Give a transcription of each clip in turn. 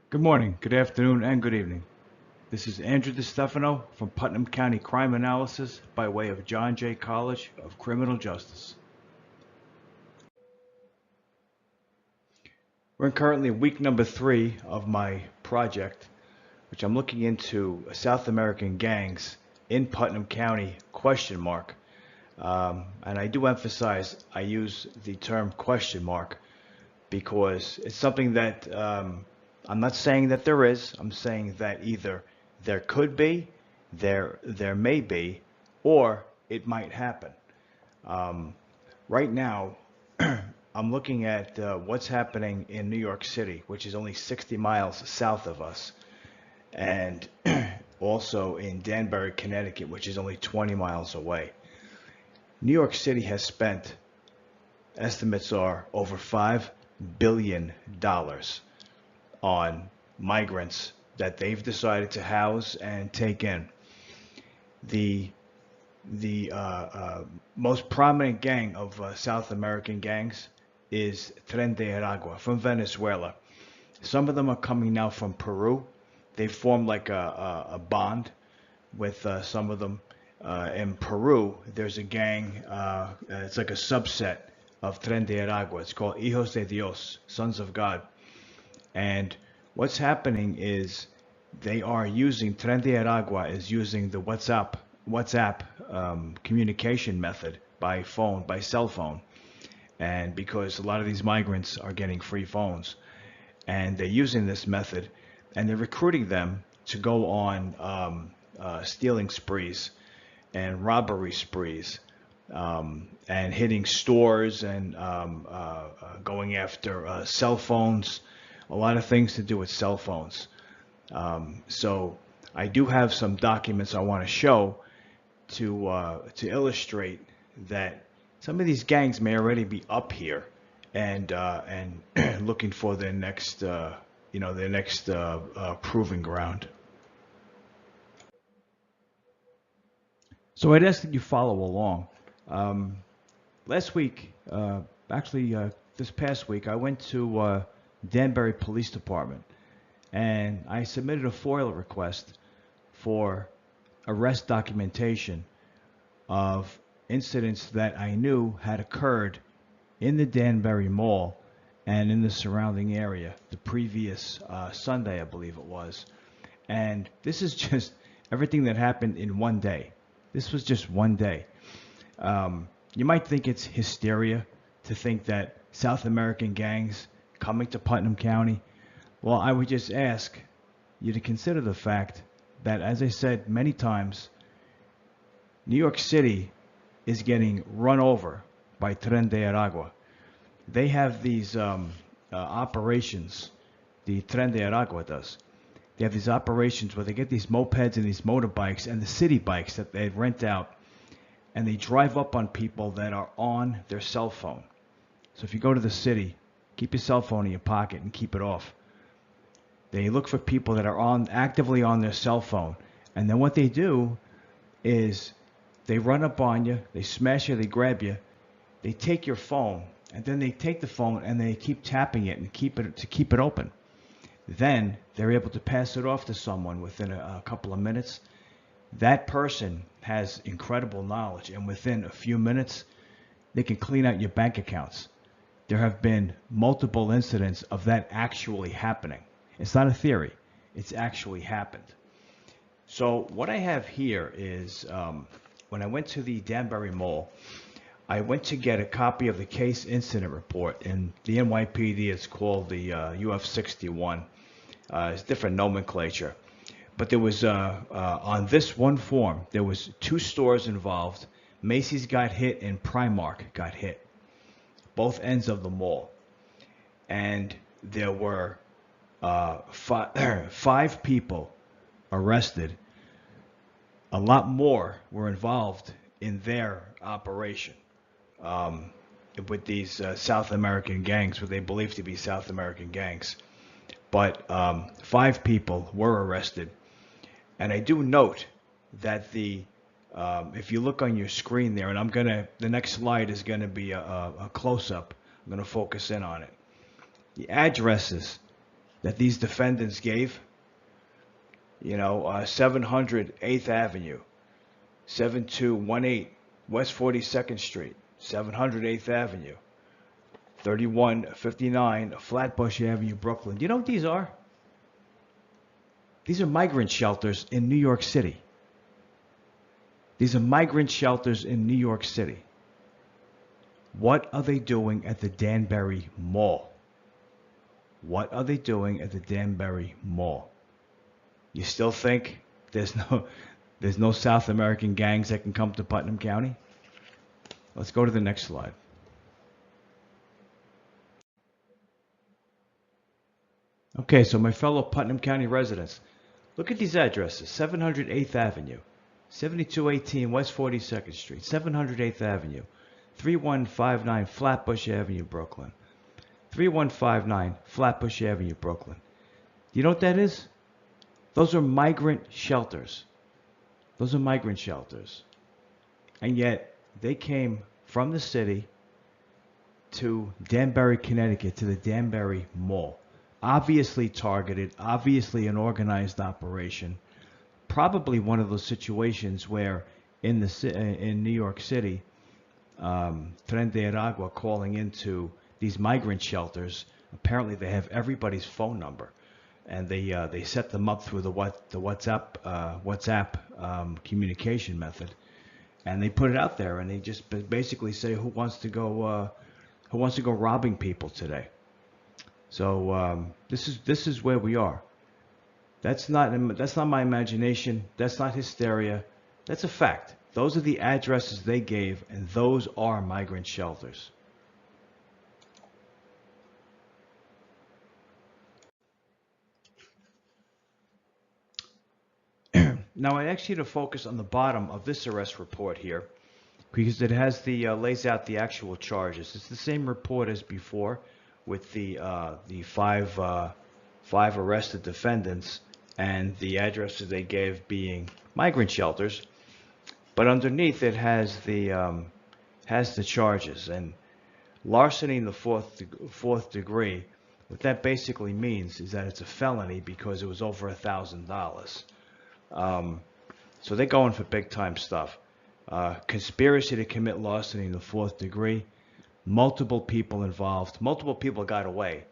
Good morning, good afternoon, and good evening. This is Andrew DeStefano from Putnam County Crime Analysis by way of John Jay College of Criminal Justice. We're in currently week number 3 of my project, which I'm looking into South American gangs in Putnam County, ? And I do emphasize I use the term ? Because it's something that I'm not saying that there is. I'm saying that either there could be, there may be, or it might happen. Right now, I'm looking at what's happening in New York City, which is only 60 miles south of us, and also in Danbury, Connecticut, which is only 20 miles away. New York City has spent, estimates are, over $5 billion on migrants that they've decided to house and take in. The most prominent gang of South American gangs is Tren de Aragua from Venezuela. Some of them are coming now from Peru. They formed like a bond with some of them. In Peru, there's a gang, it's like a subset of Tren de Aragua. It's called Hijos de Dios, Sons of God. And what's happening is they are using, Tren de Aragua is using the WhatsApp communication method by phone, by cell phone. And because a lot of these migrants are getting free phones, and they're using this method, and they're recruiting them to go on stealing sprees and robbery sprees, and hitting stores and going after cell phones, a lot of things to do with cell phones. So I do have some documents I want to show to illustrate that some of these gangs may already be up here and looking for their next proving ground. So I'd ask that you follow along. Last week, this past week, I went to Danbury Police Department, and I submitted a FOIL request for arrest documentation of incidents that I knew had occurred in the Danbury Mall and in the surrounding area the previous Sunday, I believe it was. And this is just everything that happened in one day. This was just one day. You might think it's hysteria to think that South American gangs coming to Putnam County. Well, I would just ask you to consider the fact that, as I said many times, New York City is getting run over by Tren de Aragua. They have these operations, the Tren de Aragua does. They have these operations where they get these mopeds and these motorbikes and the city bikes that they rent out, and they drive up on people that are on their cell phone. So if you go to the city, keep your cell phone in your pocket and keep it off. They look for people that are actively on their cell phone, and then what they do is they run up on you, they smash you, they grab you, they take your phone, and then they take the phone and they keep tapping it and keep it open. Then they're able to pass it off to someone within a couple of minutes. That person has incredible knowledge, and within a few minutes, they can clean out your bank accounts. There have been multiple incidents of that actually happening. It's not a theory. It's actually happened. So what I have here is when I went to the Danbury Mall, I went to get a copy of the case incident report. In the NYPD, it's called the UF-61. It's different nomenclature. But there was, on this one form, there was 2 stores involved. Macy's got hit and Primark got hit. Both ends of the mall. And there were five people arrested. A lot more were involved in their operation um, with these South American gangs, what they believe to be South American gangs. But five people were arrested. And I do note that if you look on your screen there, and the next slide is gonna be a close-up. I'm gonna focus in on it. The addresses that these defendants gave, 700 8th Avenue, 7218 West 42nd Street, 700 8th Avenue, 3159 Flatbush Avenue, Brooklyn. Do you know what these are? These are migrant shelters in New York City. These are migrant shelters in New York City. What are they doing at the Danbury Mall? What are they doing at the Danbury Mall? You still think there's no South American gangs that can come to Putnam County? Let's go to the next slide. Okay, so my fellow Putnam County residents, look at these addresses: 700 8th Avenue, 7218 West 42nd Street, 700 8th Avenue, 3159 Flatbush Avenue, Brooklyn, 3159 Flatbush Avenue, Brooklyn. Do you know what that is? Those are migrant shelters. Those are migrant shelters. And yet, they came from the city to Danbury, Connecticut, to the Danbury Mall. Obviously targeted, obviously an organized operation. Probably one of those situations where in New York City, Tren de Aragua calling into these migrant shelters. Apparently, they have everybody's phone number, and they set them up through the WhatsApp communication method, and they put it out there, and they just basically say who wants to go robbing people today. So this is where we are. That's not my imagination. That's not hysteria. That's a fact. Those are the addresses they gave, and those are migrant shelters. Now I ask you to focus on the bottom of this arrest report here, because it has lays out the actual charges. It's the same report as before, with the five arrested defendants and the addresses they gave being migrant shelters. But underneath it has the charges, and larceny in the fourth degree. What that basically means is that it's a felony because it was over $1,000. So they're going for big time stuff. Conspiracy to commit larceny in the fourth degree. Multiple people involved. Multiple people got away.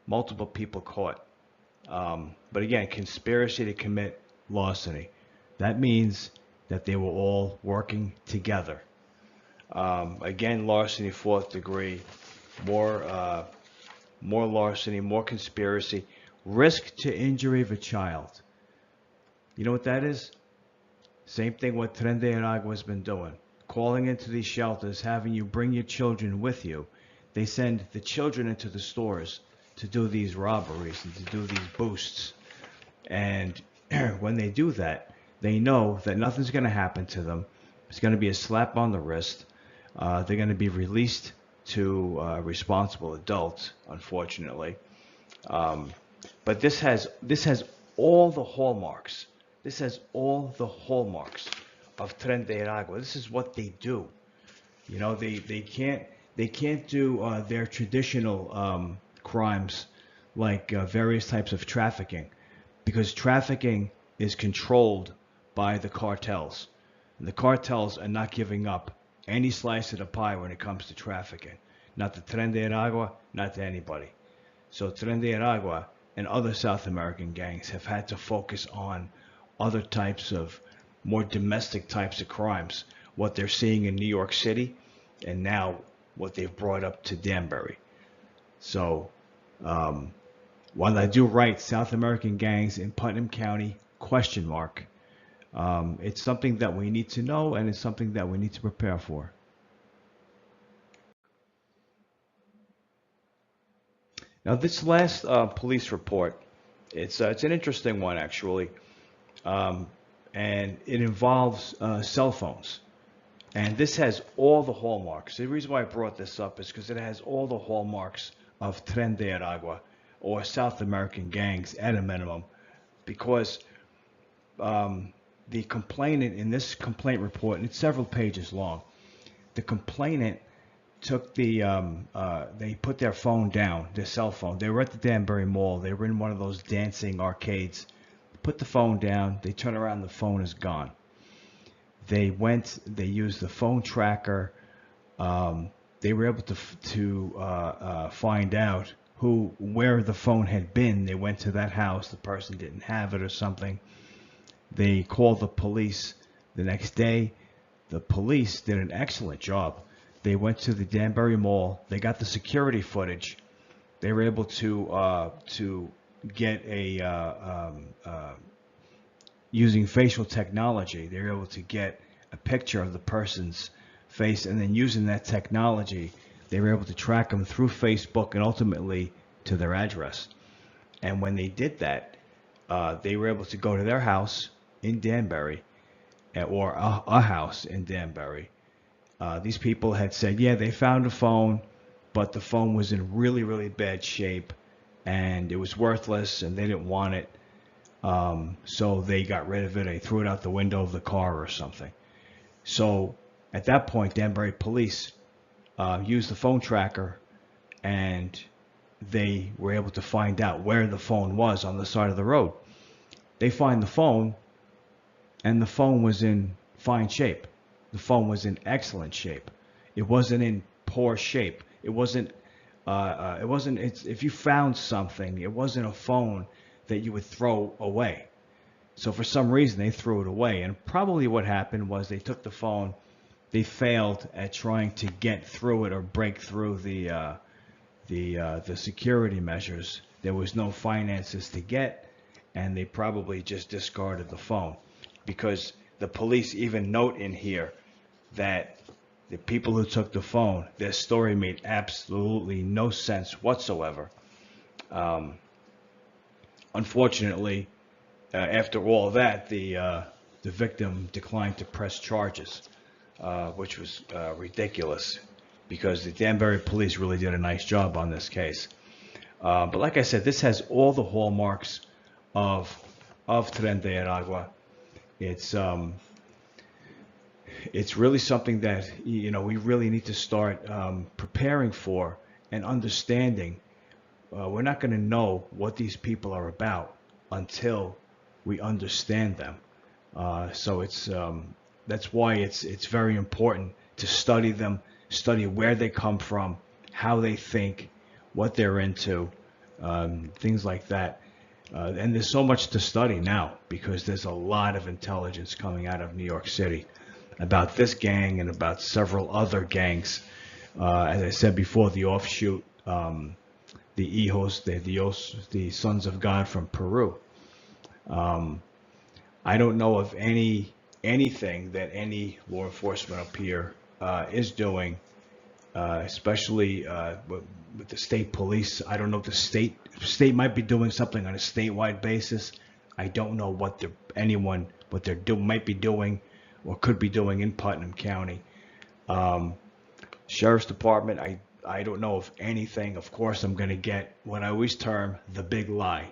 Multiple people caught. But again, conspiracy to commit larceny. That means that they were all working together. Again, larceny, fourth degree, more larceny, more conspiracy, risk to injury of a child. You know what that is? Same thing what Tren de Aragua has been doing. Calling into these shelters, having you bring your children with you. They send the children into the stores to do these robberies and to do these boosts. And when they do that, they know that nothing's going to happen to them. It's going to be a slap on the wrist. They're going to be released to responsible adults, unfortunately. But this has all the hallmarks. This has all the hallmarks of Tren de Aragua. This is what they do. You know, they can't do their traditional crimes like various types of trafficking, because trafficking is controlled by the cartels. And the cartels are not giving up any slice of the pie when it comes to trafficking. Not to Tren de Aragua, not to anybody. So Tren de Aragua and other South American gangs have had to focus on other types of more domestic types of crimes, what they're seeing in New York City, and now what they've brought up to Danbury. So while I do write South American gangs in Putnam County, ? It's something that we need to know, and it's something that we need to prepare for. Now, this last police report It's an interesting one actually, um, and it involves cell phones. And this has all the hallmarks. The reason why I brought this up is because it has all the hallmarks of Tren de Aragua or South American gangs at a minimum. Because um, the complainant in this complaint report, and it's several pages long, the complainant took they put their phone down, their cell phone. They were at the Danbury Mall. They were in one of those dancing arcades. Put the phone down. They turn around, the phone is gone. They used the phone tracker. They were able to find out where the phone had been. They went to that house. The person didn't have it or something. They called the police the next day. The police did an excellent job. They went to the Danbury Mall. They got the security footage. They were able to get using facial technology. They were able to get a picture of the person's face, and then using that technology, they were able to track them through Facebook and ultimately to their address. And when they did that, they were able to go to their house in Danbury, or a house in Danbury. These people had said, yeah, they found a phone, but the phone was in really, really bad shape, and it was worthless, and they didn't want it. So they got rid of it. They threw it out the window of the car or something. So at that point, Danbury police used the phone tracker, and they were able to find out where the phone was on the side of the road. They find the phone, and the phone was in fine shape. The phone was in excellent shape. It wasn't in poor shape. It wasn't. If you found something, it wasn't a phone that you would throw away. So for some reason, they threw it away. And probably what happened was they took the phone. They failed at trying to get through it or break through the security measures. There was no finances to get, and they probably just discarded the phone, because the police even note in here that the people who took the phone, their story made absolutely no sense whatsoever. Unfortunately, after all that, the victim declined to press charges, which was ridiculous, because the Danbury police really did a nice job on this case. But like I said, this has all the hallmarks of Tren de Aragua. It's really something that we really need to start preparing for and understanding. We're not going to know what these people are about until we understand them. So that's why it's very important to study them, study where they come from, how they think, what they're into, things like that. And there's so much to study now, because there's a lot of intelligence coming out of New York City about this gang and about several other gangs. As I said before, the offshoot, the Hijos de Dios, the Sons of God from Peru. I don't know of anything that any law enforcement up here is doing, especially with the state police. I don't know if the state might be doing something on a statewide basis. I don't know what they're might be doing or could be doing in Putnam County. Sheriff's Department, I don't know of anything. Of course, I'm going to get what I always term the big lie.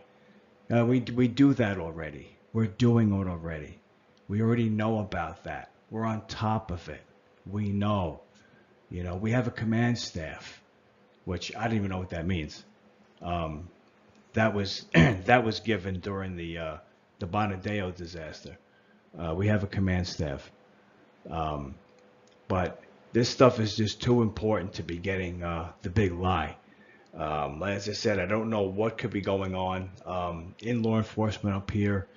We do that already. We're doing it already. We already know about that. We're on top of it. We know. We have a command staff, which I don't even know what that means. That was that was given during the Bonadeo disaster. We have a command staff, but this stuff is just too important to be getting the big lie. As I said, I don't know what could be going on in law enforcement up here.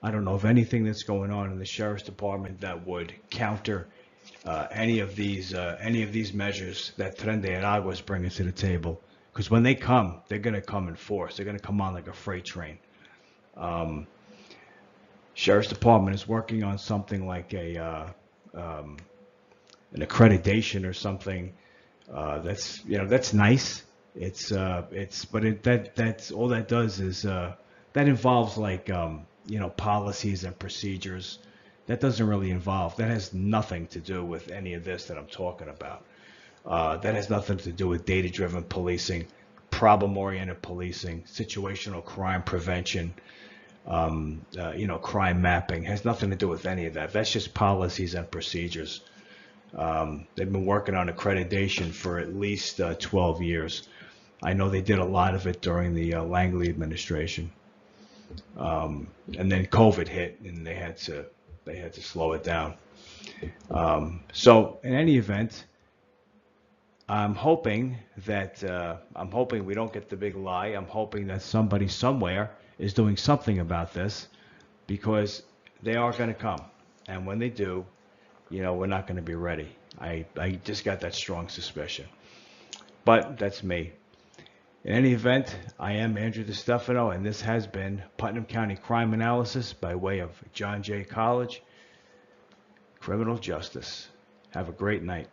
I don't know of anything that's going on in the sheriff's department that would counter any of these measures that Tren de Aragua is bringing to the table. Because when they come, they're going to come in force. They're going to come on like a freight train. Sheriff's Department is working on something like an accreditation or something. That's nice. That's all that does is that involves like policies and procedures. That doesn't really involve. That has nothing to do with any of this that I'm talking about. That has nothing to do with data-driven policing, problem-oriented policing, situational crime prevention, crime mapping. Has nothing to do with any of that. That's just policies and procedures. They've been working on accreditation for at least 12 years. I know they did a lot of it during the Langley administration, and then COVID hit, and they had to slow it down. So in any event, I'm hoping we don't get the big lie. I'm hoping that somebody somewhere is doing something about this, because they are going to come, and when they do, we're not going to be ready. I just got that strong suspicion, but that's me. In any event, I am Andrew DeStefano, and this has been Putnam County Crime Analysis by way of John Jay College, Criminal Justice. Have a great night.